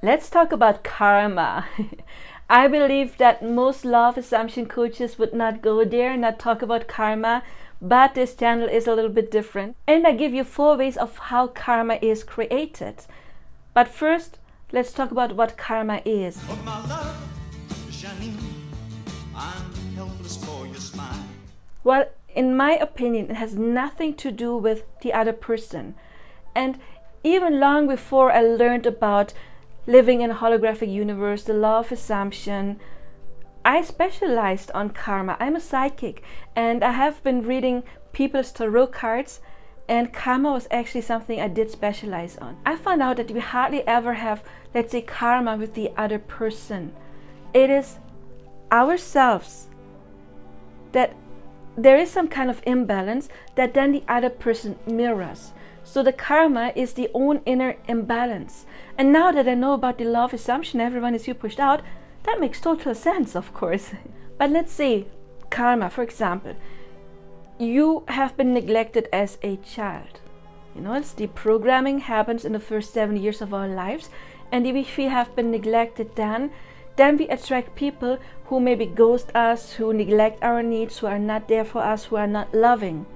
Let's talk about karma. I believe that most law of assumption coaches would not go there, not talk about karma, but this channel is a little bit different. And I give you 4 ways of how karma is created. But first, let's talk about what karma is. Oh, my love, Janine, I'm helpless for your smile. Well, in my opinion, it has nothing to do with the other person. And even long before I learned about living in a holographic universe, the law of assumption, I specialized on karma. I'm a psychic and I have been reading people's tarot cards, and karma was actually something I did specialize on. I found out that we hardly ever have, let's say, karma with the other person. It is ourselves that there is some kind of imbalance that then the other person mirrors. So the karma is the own inner imbalance. And now that I know about the law of assumption, everyone is you pushed out, that makes total sense, of course. But let's say karma, for example, you have been neglected as a child. You know, it's the programming happens in the first 7 years of our lives. And if we have been neglected then we attract people who maybe ghost us, who neglect our needs, who are not there for us, who are not loving.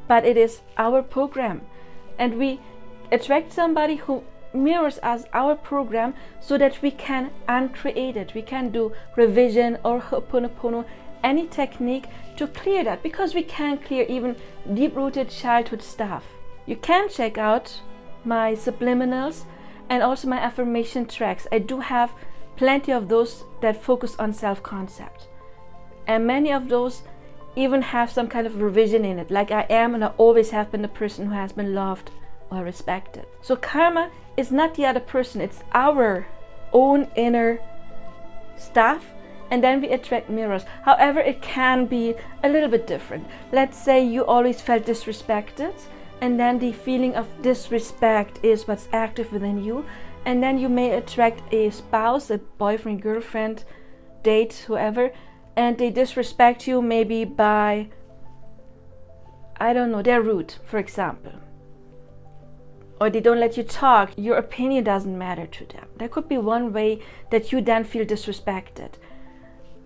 But it is our program. And we attract somebody who mirrors us, our program, so that we can uncreate it. We can do revision or ho'oponopono, any technique to clear that, because we can clear even deep-rooted childhood stuff. You can check out my subliminals and also my affirmation tracks. I do have plenty of those that focus on self-concept. And many of those even have some kind of revision in it, like I am and I always have been the person who has been loved or respected. So karma is not the other person, it's our own inner stuff, and then we attract mirrors. However, it can be a little bit different. Let's say you always felt disrespected, and then the feeling of disrespect is what's active within you, and then you may attract a spouse, a boyfriend, girlfriend, date, whoever, and they disrespect you maybe by, I don't know, they're rude, for example. Or they don't let you talk, your opinion doesn't matter to them. There could be one way that you then feel disrespected.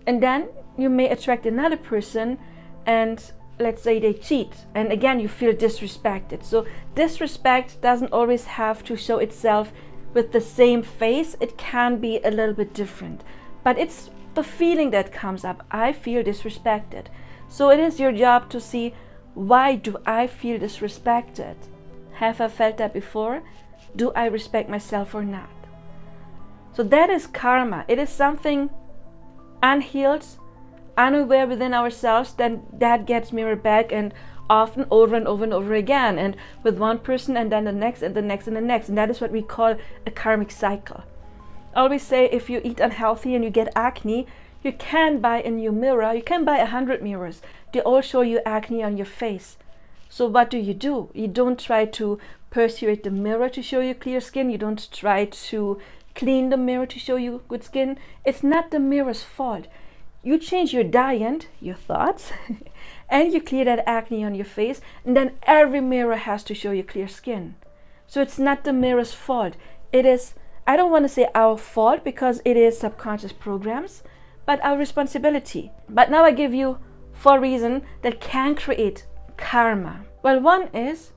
And then you may attract another person and let's say they cheat, and again you feel disrespected. So disrespect doesn't always have to show itself with the same face. It can be a little bit different. But it's the feeling that comes up. I feel disrespected. So it is your job to see, why do I feel disrespected? Have I felt that before? Do I respect myself or not? So that is karma. It is something unhealed, unaware within ourselves, then that gets mirrored back, and often over and over and over again, and with one person and then the next and the next and the next. And that is what we call a karmic cycle. I always say, if you eat unhealthy and you get acne, you can buy a new mirror. You can buy 100 mirrors. They all show you acne on your face. So what do? You don't try to persuade the mirror to show you clear skin. You don't try to clean the mirror to show you good skin. It's not the mirror's fault. You change your diet, your thoughts, and you clear that acne on your face, and then every mirror has to show you clear skin. So it's not the mirror's fault. It is, I don't want to say our fault, because it is subconscious programs, but our responsibility. But now I give you 4 reasons that can create karma. Well, one is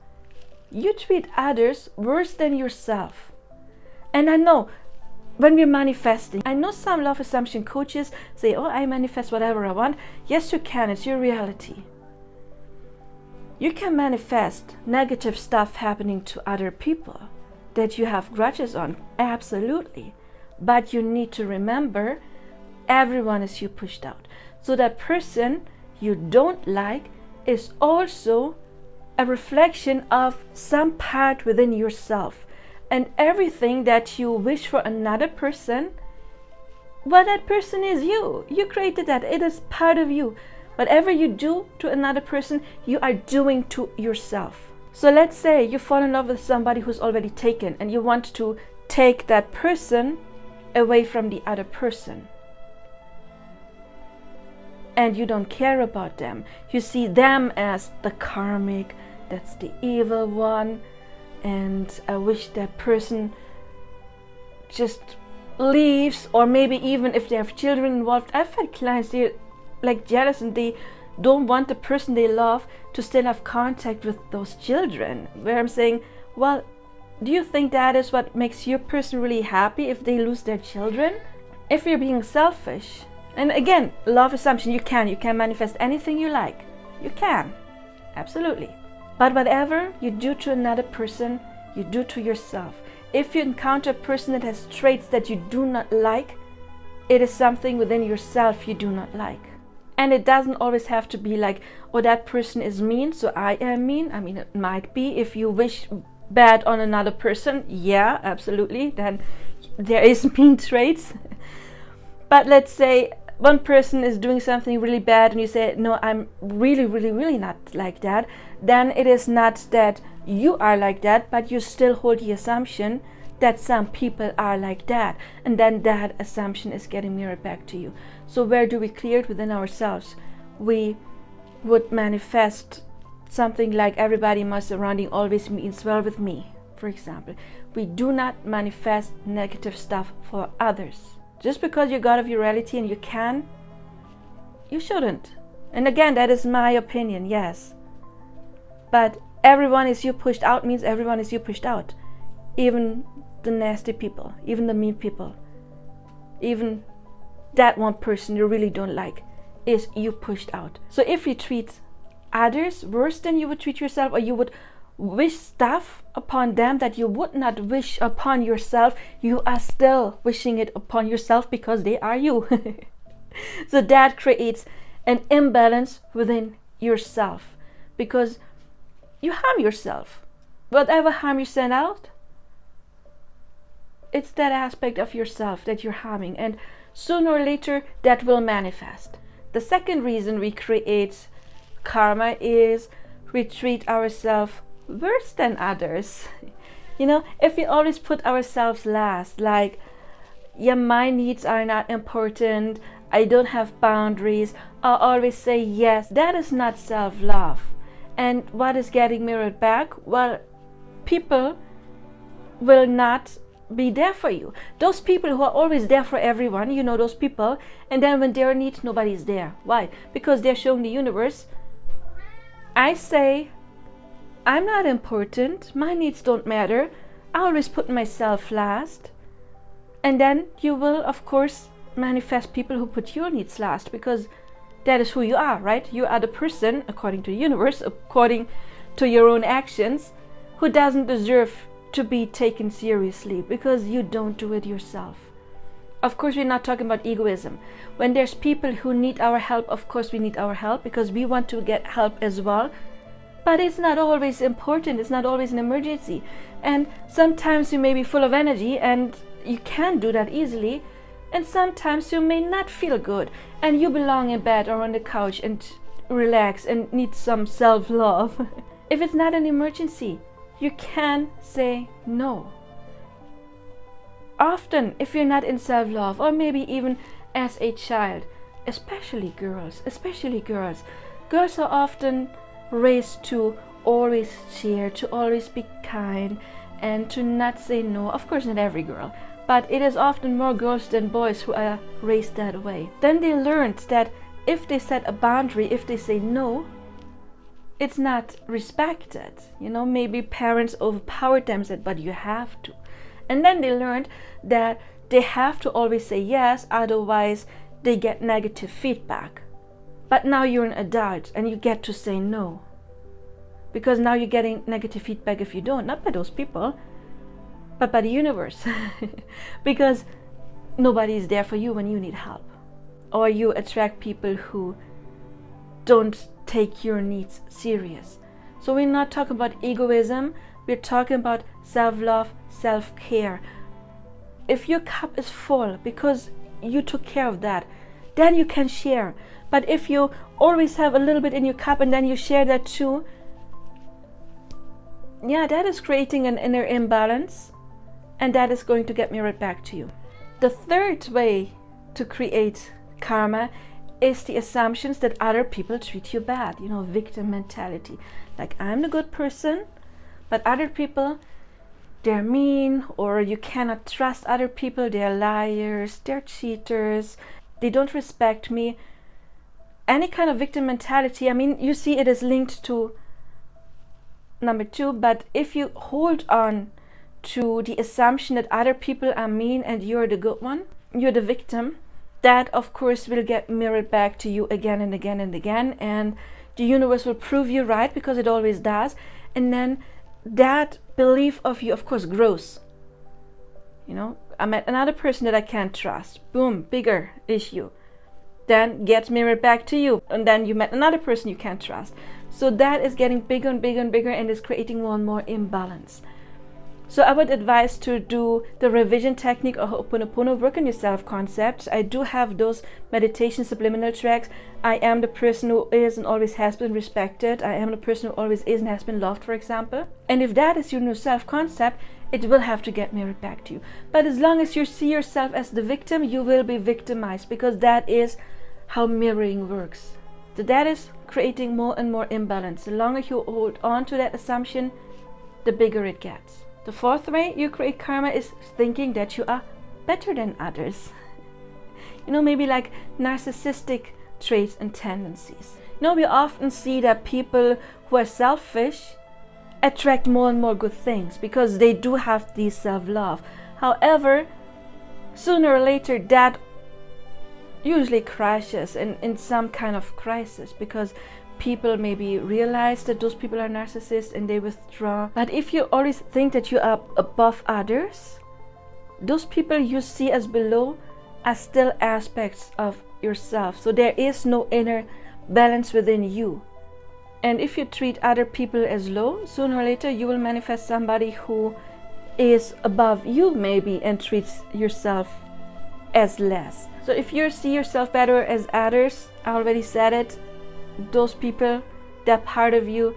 you treat others worse than yourself. And I know when we're manifesting, I know some law of assumption coaches say, oh, I manifest whatever I want. Yes, you can. It's your reality. You can manifest negative stuff happening to other people that you have grudges on. Absolutely. But you need to remember, everyone is you pushed out. So that person you don't like is also a reflection of some part within yourself. And everything that you wish for another person, well, that person is you. You created that. It is part of you. Whatever you do to another person, you are doing to yourself. So let's say you fall in love with somebody who's already taken, and you want to take that person away from the other person. And you don't care about them. You see them as the karmic, that's the evil one, and I wish that person just leaves, or maybe even if they have children involved. I've had clients, they're like jealous and they don't want the person they love to still have contact with those children, where I'm saying, well, do you think that is what makes your person really happy if they lose their children? If you're being selfish, and again, love assumption, you can manifest anything you like. You can, absolutely. But whatever you do to another person, you do to yourself. If you encounter a person that has traits that you do not like, it is something within yourself you do not like. And it doesn't always have to be like, oh, that person is mean, so I am mean. I mean, it might be if you wish bad on another person, yeah, absolutely, then there is mean traits. But let's say one person is doing something really bad and you say, no, I'm really not like that, then it is not that you are like that, but you still hold the assumption that some people are like that, and then that assumption is getting mirrored back to you. So where do we clear it? Within ourselves. We would manifest something like, everybody in my surrounding always means well with me, for example. We do not manifest negative stuff for others. Just because you're God of your reality and you can, you shouldn't. And again, that is my opinion, yes. But everyone is you pushed out means everyone is you pushed out. Even the nasty people, even the mean people, even that one person you really don't like is you pushed out. So if you treat others worse than you would treat yourself, or you would wish stuff upon them that you would not wish upon yourself, you are still wishing it upon yourself because they are you. So that creates an imbalance within yourself, because you harm yourself. Whatever harm you send out, it's that aspect of yourself that you're harming, and sooner or later that will manifest. The second reason we create karma is we treat ourselves worse than others. If we always put ourselves last, like, yeah, my needs are not important, I don't have boundaries, I always say yes, that is not self-love. And what is getting mirrored back? Well, people will not be there for you. Those people who are always there for everyone, those people, and then when they're in need, nobody's there. Why? Because they're showing the universe, I say, I'm not important, my needs don't matter, I always put myself last. And then you will, of course, manifest people who put your needs last, because that is who you are, right? You are the person, according to the universe, according to your own actions, who doesn't deserve to be taken seriously, because you don't do it yourself. Of course, we're not talking about egoism. When there's people who need our help, of course we need our help, because we want to get help as well. But it's not always important, it's not always an emergency. And sometimes you may be full of energy and you can do that easily. And sometimes you may not feel good and you belong in bed or on the couch and relax and need some self-love. If it's not an emergency, you can say no. Often, if you're not in self-love, or maybe even as a child, especially girls, girls are often raised to always share, to always be kind, and to not say no. Of course, not every girl, but it is often more girls than boys who are raised that way. Then they learned that if they set a boundary, if they say no, it's not respected. Maybe parents overpowered them, said, but you have to. And then they learned that they have to always say yes, otherwise they get negative feedback. But now you're an adult and you get to say no. Because now you're getting negative feedback if you don't, not by those people, but by the universe. Because nobody is there for you when you need help. Or you attract people who don't take your needs serious. So we're not talking about egoism, we're talking about self-love, self-care. If your cup is full because you took care of that, then you can share. But if you always have a little bit in your cup and then you share that too, that is creating an inner imbalance, and that is going to get mirrored back to you. The third way to create karma is the assumptions that other people treat you bad, victim mentality. Like, I'm the good person, but other people, they're mean, or you cannot trust other people, they're liars, they're cheaters, they don't respect me. Any kind of victim mentality, I mean, you see it is linked to number 2, but if you hold on to the assumption that other people are mean and you're the good one, you're the victim, that of course will get mirrored back to you again and again and again, and the universe will prove you right, because it always does. And then that belief of you of course grows. You know, I met another person that I can't trust, boom, bigger issue, then gets mirrored back to you, and then you met another person you can't trust. So that is getting bigger and bigger and bigger, and is creating more and more imbalance. So I would advise to do the revision technique or Ho'oponopono, work on your self-concept. I do have those meditation subliminal tracks. I am the person who is and always has been respected. I am the person who always is and has been loved, for example. And if that is your new self-concept, it will have to get mirrored back to you. But as long as you see yourself as the victim, you will be victimized, because that is how mirroring works. So that is creating more and more imbalance. The longer you hold on to that assumption, the bigger it gets. The 4th way you create karma is thinking that you are better than others. You know, maybe like narcissistic traits and tendencies. You know, we often see that people who are selfish attract more and more good things because they do have this self-love. However, sooner or later that usually crashes in some kind of crisis, because people maybe realize that those people are narcissists and they withdraw. But if you always think that you are above others, those people you see as below are still aspects of yourself. So there is no inner balance within you. And if you treat other people as low, sooner or later you will manifest somebody who is above you maybe and treats yourself as less. So if you see yourself better as others, I already said it, those people, they're part of you,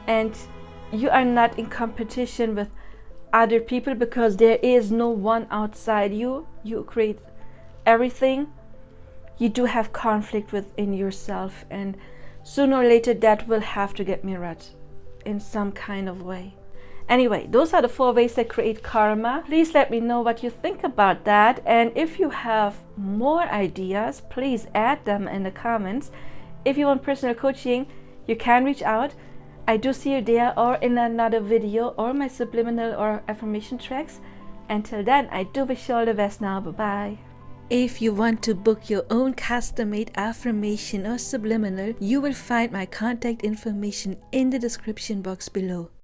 and you are not in competition with other people, because there is no one outside you. You create everything. You do have conflict within yourself, and sooner or later that will have to get mirrored in some kind of way. Anyway, those are the 4 ways that create karma. Please let me know what you think about that, and if you have more ideas, please add them in the comments. If you want personal coaching, you can reach out. I do see you there or in another video or my subliminal or affirmation tracks. Until then, I do wish you all the best now. Bye-bye. If you want to book your own custom-made affirmation or subliminal, you will find my contact information in the description box below.